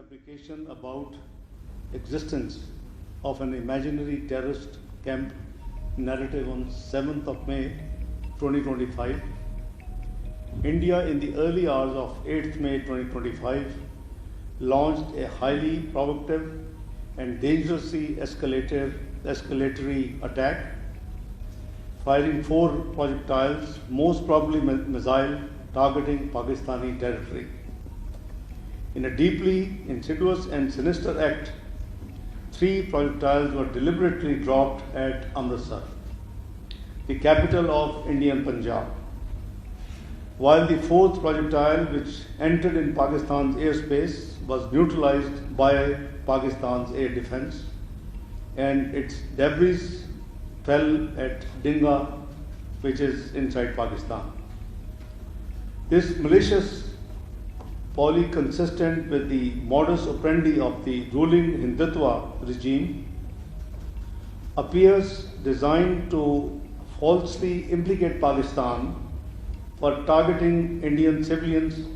fabrication about existence of an imaginary terrorist camp narrative on 7th of May 2025. India, in the early hours of 8th May 2025, launched a highly provocative and dangerously escalatory attack, firing 4 projectiles, most probably missile, targeting Pakistani territory. In a deeply insidious and sinister act, 3 projectiles were deliberately dropped at Amritsar, the capital of Indian Punjab, while the 4th projectile, which entered in Pakistan's airspace, was neutralized by Pakistan's air defense, and its debris fell at Dinga, which is inside Pakistan. This malicious folly, consistent with the modus operandi of the ruling Hindutva regime, appears designed to falsely implicate Pakistan for targeting Indian civilians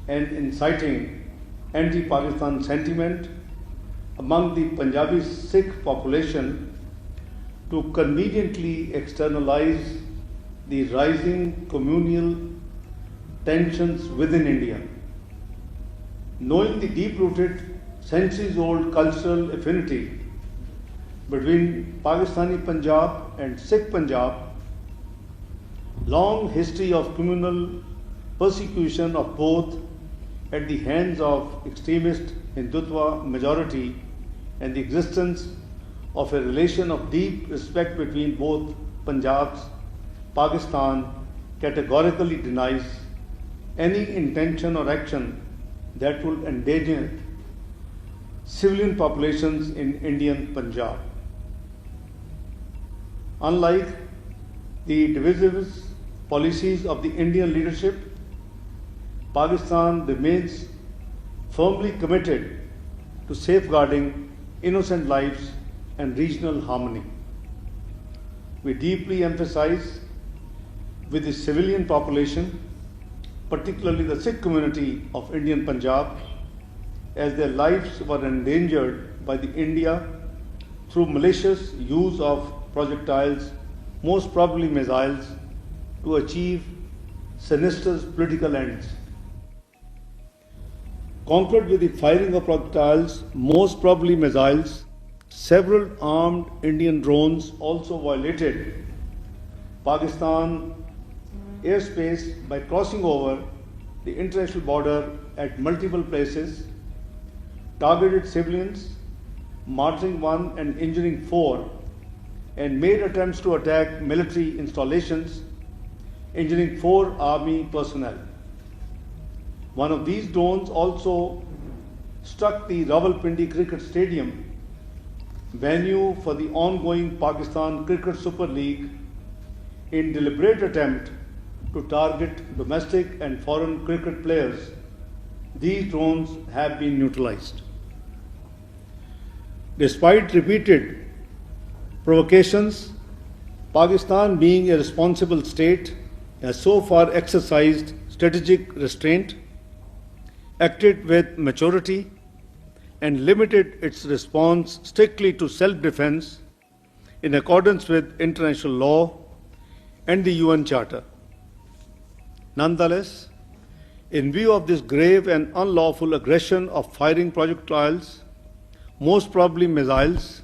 and inciting anti-Pakistan sentiment among the Punjabi Sikh population to conveniently externalize the rising communal tensions within India. Knowing the deep-rooted, centuries-old cultural affinity between Pakistani Punjab and Sikh Punjab, long history of communal persecution of both at the hands of extremist Hindutva majority, and the existence of a relation of deep respect between both Punjabs, Pakistan categorically denies any intention or action that will endanger civilian populations in Indian Punjab. Unlike the divisive policies of the Indian leadership, Pakistan remains firmly committed to safeguarding innocent lives and regional harmony. We deeply emphasize with the civilian population, particularly the Sikh community of Indian Punjab, as their lives were endangered by the India through malicious use of projectiles, most probably missiles, to achieve sinister political ends. Conquered with the firing of projectiles, most probably missiles, several armed Indian drones also violated Pakistan airspace by crossing over the international border at multiple places, targeted civilians, martyring 1 and injuring 4, and made attempts to attack military installations, injuring 4 army personnel. One of these drones also struck the Rawalpindi Cricket Stadium, venue for the ongoing Pakistan Cricket Super League, in deliberate attempt to target domestic and foreign cricket players. These drones have been neutralized. Despite repeated provocations, Pakistan, being a responsible state, has so far exercised strategic restraint, acted with maturity, and limited its response strictly to self-defense in accordance with international law and the UN Charter. Nonetheless, in view of this grave and unlawful aggression of firing projectiles, most probably missiles,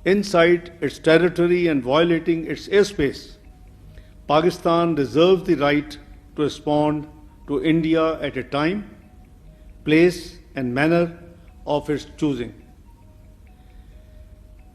inside its territory and violating its airspace, Pakistan reserves the right to respond to India at a time, place and manner of its choosing.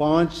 5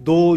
2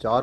4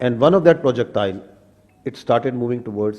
and one of that projectile, it started moving towards,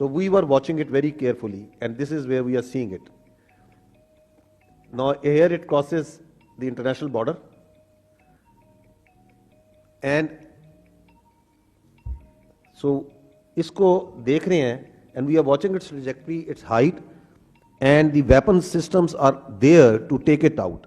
So we were watching it very carefully, and this is where we are seeing it. Now here it crosses the international border, and so isko dekh rahe hain, and we are watching its trajectory, its height, and the weapon systems are there to take it out.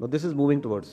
now this is moving towards.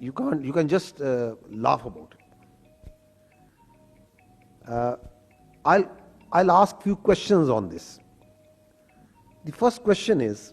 you can just laugh about it. I'll ask few questions on this. The first question is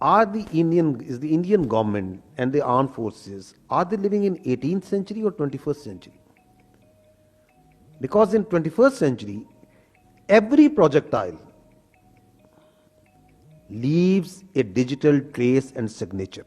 is the Indian government and the armed forces, are they living in 18th century or 21st century? Because in 21st century, every projectile leaves a digital trace and signature.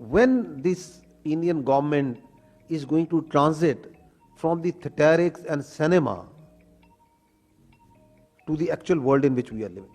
when this Indian government is going to transit from the theatrics and cinema to the actual world in which we are living,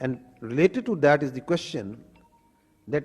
And related to that is the question that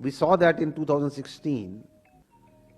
we saw that in 2016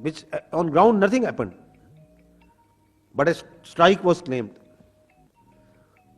which on ground nothing happened, but a strike was claimed.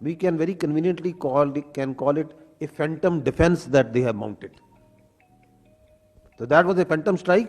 we can very conveniently call it a phantom defense that they have mounted. So that was a phantom strike.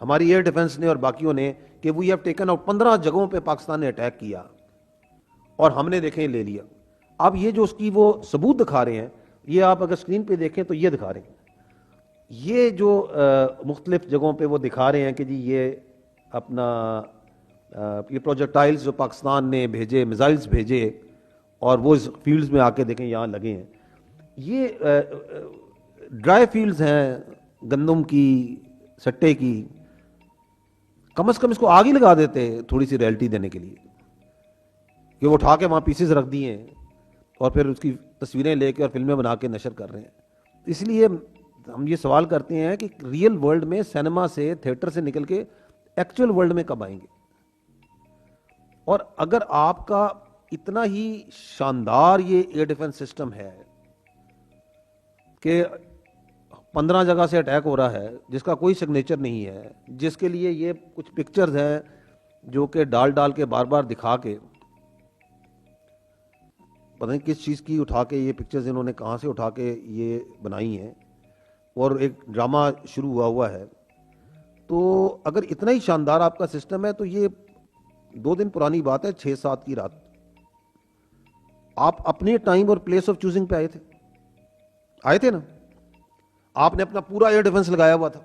ہماری air defence نے اور باقیوں نے کہ we have taken out 15 جگہوں پہ پاکستان نے attack کیا اور ہم نے دیکھیں لے لیا. اب یہ جو اس کی وہ ثبوت دکھا رہے ہیں, یہ آپ اگر اسکرین پہ دیکھیں تو یہ دکھا رہے ہیں, یہ جو مختلف جگہوں پہ وہ دکھا رہے ہیں کہ جی یہ اپنا یہ پروجیکٹائلز جو پاکستان نے بھیجے, میزائلز بھیجے اور وہ اس فیلڈز میں آ کے دیکھیں یہاں لگے ہیں. یہ ڈرائی فیلڈز ہیں گندم کی, سٹے کی, کم از کم اس کو آگ ہی لگا دیتے تھوڑی سی ریئلٹی دینے کے لیے, کہ وہ اٹھا کے وہاں پیسز رکھ دیے ہیں اور پھر اس کی تصویریں لے کے اور فلمیں بنا کے نشر کر رہے ہیں. اس لیے ہم یہ سوال کرتے ہیں کہ ریئل ورلڈ میں سینما سے, تھیٹر سے نکل کے ایکچوئل ورلڈ میں کب آئیں گے؟ اور اگر آپ کا اتنا ہی شاندار یہ ایئر ڈیفنس سسٹم ہے کہ 15 جگہ سے اٹیک ہو رہا ہے جس کا کوئی سگنیچر نہیں ہے, جس کے لیے یہ کچھ پکچرز ہیں جو کہ ڈال کے بار بار دکھا کے, پتہ نہیں کس چیز کی اٹھا کے یہ پکچرز انہوں نے کہاں سے اٹھا کے یہ بنائی ہیں, اور ایک ڈرامہ شروع ہوا ہے. تو اگر اتنا ہی شاندار آپ کا سسٹم ہے تو یہ 2 دن پرانی بات ہے, 6-7 کی رات آپ اپنے ٹائم اور پلیس آف چوزنگ پہ آئے تھے نا. آپ نے اپنا پورا ایئر ڈیفنس لگایا ہوا تھا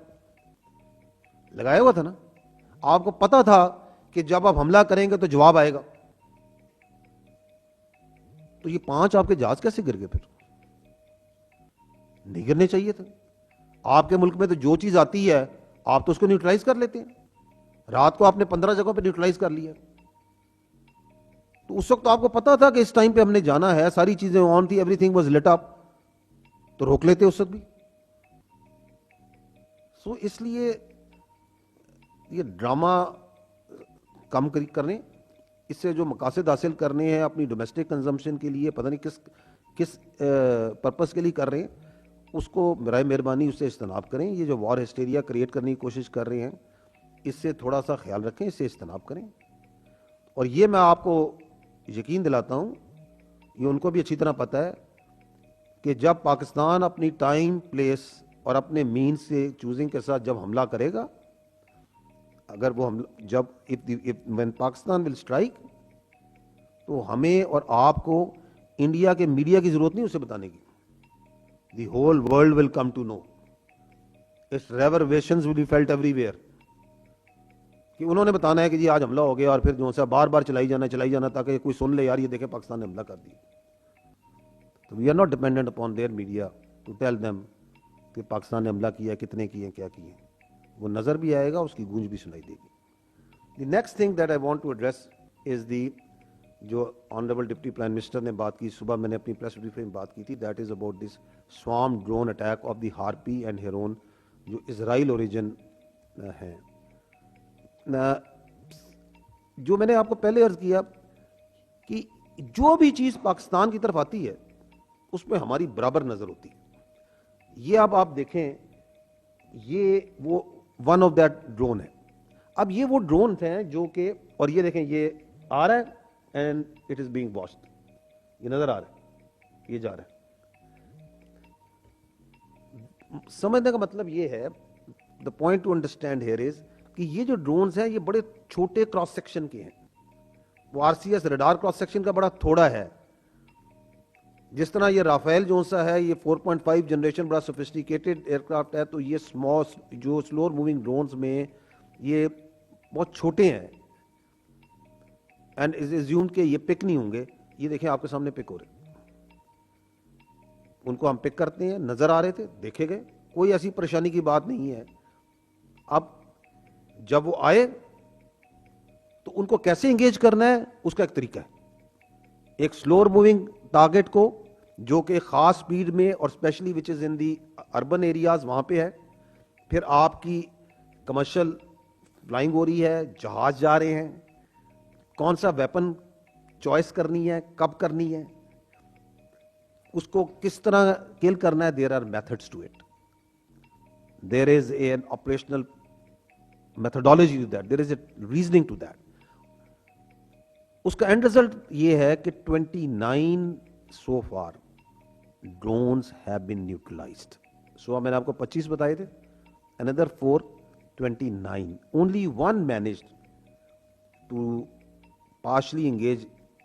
نا. آپ کو پتا تھا کہ جب آپ حملہ کریں گے تو جواب آئے گا. تو یہ 5 آپ کے جہاز کیسے گر گئے؟ پھر نہیں گرنے چاہیے تھے. آپ کے ملک میں تو جو چیز آتی ہے آپ تو اس کو نیوٹرلائز کر لیتے ہیں. رات کو آپ نے 15 جگہوں پہ نیوٹرلائز کر لیا. تو اس وقت تو آپ کو پتا تھا کہ اس ٹائم پہ ہم نے جانا ہے, ساری چیزیں آن تھی, ایوری تھنگ واز لٹ اپ, تو روک لیتے اس وقت بھی. سو اس لیے یہ ڈرامہ کم کرنے, اس سے جو مقاصد حاصل کرنے ہیں اپنی ڈومیسٹک کنزمپشن کے لیے, پتہ نہیں کس پرپس کے لیے کر رہے ہیں, اس کو برائے مہربانی اس سے اجتناب کریں. یہ جو وار ہسٹیریا کریٹ کرنے کی کوشش کر رہے ہیں اس سے تھوڑا سا خیال رکھیں, اس سے اجتناب کریں. اور یہ میں آپ کو یقین دلاتا ہوں, یہ ان کو بھی اچھی طرح پتہ ہے کہ جب پاکستان اپنی ٹائم, پلیس اور اپنے مین سے چوزنگ کے ساتھ جب حملہ کرے گا, اگر وہ when پاکستان ول اسٹرائک, تو ہمیں اور آپ کو انڈیا کے میڈیا کی ضرورت نہیں اسے بتانے کی. The whole world will come to know. Its reverberations will be felt everywhere, کہ انہوں نے بتانا ہے کہ جی آج حملہ ہو گیا, اور پھر جو ہے بار بار چلائی جانا تاکہ کوئی سن لے یار یہ دیکھیں پاکستان نے حملہ کر دیا. تو we are not dependent upon their media to tell them کہ پاکستان نے حملہ کیا, کتنے کیے, کیا کیے. وہ نظر بھی آئے گا, اس کی گونج بھی سنائی دے گی. The next thing that I want to address is the, جو آنریبل ڈپٹی پرائم منسٹر نے بات کی, صبح میں نے اپنی پریس بریفنگ میں بات کی تھی, that is about this swarm drone attack of the Harpy and Heron جو اسرائیل اوریجن ہیں. جو میں نے آپ کو پہلے عرض کیا کہ جو بھی چیز پاکستان کی طرف آتی ہے اس میں ہماری برابر نظر ہوتی ہے. یہ اب آپ دیکھیں, یہ وہ ون آف دیٹ ڈرون ہے. اب یہ وہ ڈرونز ہیں جو کہ, اور یہ دیکھیں یہ آ رہا ہے and it is being watched, یہ نظر آ رہا ہے, یہ جا رہا ہے. سمجھنے کا مطلب یہ ہے, the point to understand here is کہ یہ جو ڈرونز ہیں یہ بڑے چھوٹے کراس سیکشن کے ہیں. وہ R C S radar cross section کا بڑا تھوڑا ہے. جس طرح یہ رافیل جو سا ہے یہ 4.5 جنریشن بڑا سوفسٹیکیٹڈ ایئر کرافٹ ہے, تو یہ جو سلور موونگ ڈرونز میں یہ بہت چھوٹے ہیں اینڈ از ایزیومڈ کہ یہ پک نہیں ہوں گے. یہ دیکھیں آپ کے سامنے پک ہو رہے, ان کو ہم پک کرتے ہیں, نظر آ رہے تھے, دیکھے گئے, کوئی ایسی پریشانی کی بات نہیں ہے. اب جب وہ آئے تو ان کو کیسے انگیج کرنا ہے اس کا ایک طریقہ ہے. ایک سلور موونگ ٹارگٹ کو جو کہ خاص سپیڈ میں اور اسپیشلی وچ از ان دی اربن ایریاز وہاں پہ ہے, پھر آپ کی کمرشل فلائنگ ہو رہی ہے, جہاز جا رہے ہیں, کون سا ویپن چوائس کرنی ہے, کب کرنی ہے, اس کو کس طرح کل کرنا ہے. There are methods to it, there is an operational methodology to that, there is a reasoning to that. اس کا اینڈ ریزلٹ یہ ہے کہ 29 so far drones have been neutralised. So میں نے آپ کو 25 بتائے تھے, another 4 29. Only one managed to partially engage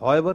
However,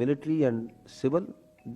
military and civil,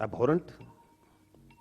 abhorrent,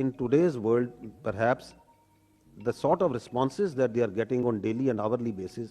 in today's world perhaps the sort of responses that they are getting on daily and hourly basis,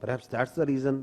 perhaps that's the reason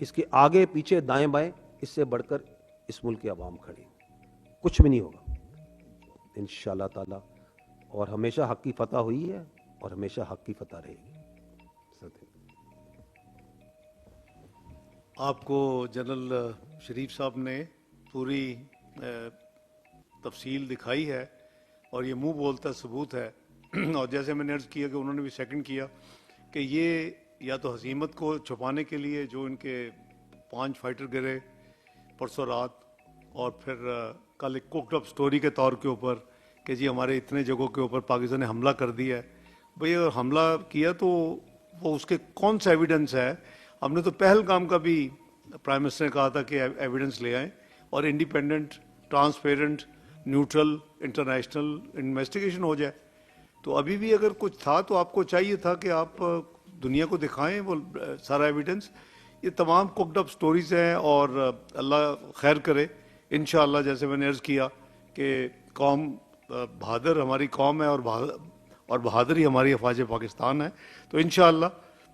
اس کے آگے پیچھے دائیں بائیں اس سے بڑھ کر اس ملک کے عوام کھڑے ہیں. کچھ بھی نہیں ہوگا انشاءاللہ تعالی, اور ہمیشہ حق کی فتح ہوئی ہے اور ہمیشہ حق کی فتح رہے گی. آپ کو جنرل شریف صاحب نے پوری تفصیل دکھائی ہے اور یہ منہ بولتا ثبوت ہے. اور جیسے میں نے عرض کیا کہ انہوں نے بھی سیکنڈ کیا کہ یہ یا تو ہزیمت کو چھپانے کے لیے جو ان کے 5 فائٹر گرے پرسوں رات, اور پھر کل ایک کوکڈ اپ سٹوری کے طور کے اوپر کہ جی ہمارے اتنے جگہوں کے اوپر پاکستان نے حملہ کر دیا ہے. بھئی اگر حملہ کیا تو وہ اس کے کون سا ایویڈنس ہے؟ ہم نے تو پہلگام کا بھی پرائم منسٹر نے کہا تھا کہ ایویڈنس لے آئیں اور independent, transparent, neutral, international investigation ہو جائے. تو ابھی بھی اگر کچھ تھا تو آپ کو چاہیے تھا کہ آپ دنیا کو دکھائیں وہ سارا ایویڈنس. یہ تمام کوکڈ اپ سٹوریز ہیں اور اللہ خیر کرے انشاءاللہ. جیسے میں نے عرض کیا کہ قوم بہادر ہماری قوم ہے اور بہادر ہی ہماری افواج پاکستان ہے. تو انشاءاللہ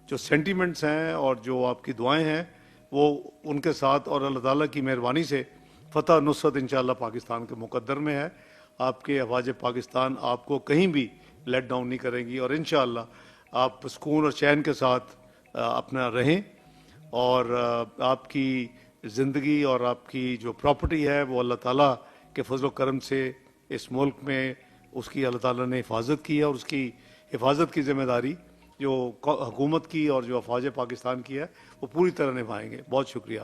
جو سینٹیمنٹس ہیں اور جو آپ کی دعائیں ہیں وہ ان کے ساتھ, اور اللہ تعالیٰ کی مہربانی سے فتح نصرت انشاءاللہ پاکستان کے مقدر میں ہے. آپ کے افواج پاکستان آپ کو کہیں بھی لیٹ ڈاؤن نہیں کریں گی اور انشاءاللہ آپ سکون اور چین کے ساتھ اپنا رہیں, اور آپ کی زندگی اور آپ کی جو پراپرٹی ہے وہ اللہ تعالیٰ کے فضل و کرم سے اس ملک میں اس کی اللہ تعالیٰ نے حفاظت کی ہے, اور اس کی حفاظت کی ذمہ داری جو حکومت کی اور جو افواج پاکستان کی ہے وہ پوری طرح نبھائیں گے. بہت شکریہ.